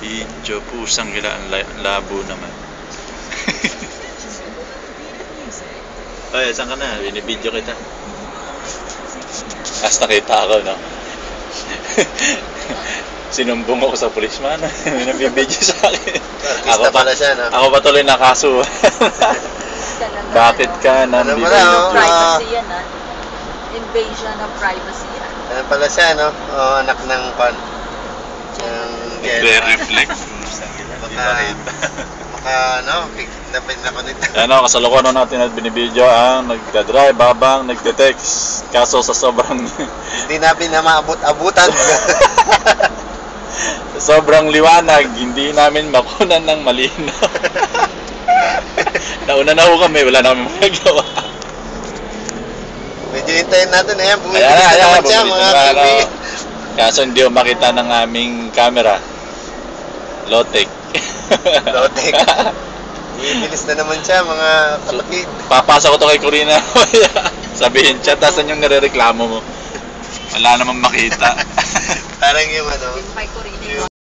Video, pusang gila, ang labo naman. Ay, saan ka na? Binibidyo kita. Tapos nakita ako, no? Sinumbong ako sa policeman. Nabibidyo sa akin. Artista pala siya, no? Ako patuloy nakaso. Bakit ka Ano nandito? pala, oh? Privacy yan, ah. Invasion of privacy yan. Ano pala siya, no? Oh, anak ng pan. Nagre-reflect. No? Napin ako nito. Ano, kasalukuyan na natin at binibidyo ang nagdadrive habang nagte-text. Kaso sa sobrang Hindi namin na maabot-abutan. sa sobrang liwanag, hindi namin makunan ng malinaw. Nauna na ho kami, wala na kami magagawa. Medyo hintayin natin, ayan. Bumibilis Ayan, na naman siya, bumibilis mga na, TV. Kaso hindi ko makita ng aming camera. Low-tech. Lotek. Bumibilis na naman siya, mga kapatid. Papasok ko to kay Corina. Sabihin, chat, tasan yung nare-reklamo mo? Wala namang makita. Parang yung ano. Yung kay Corina.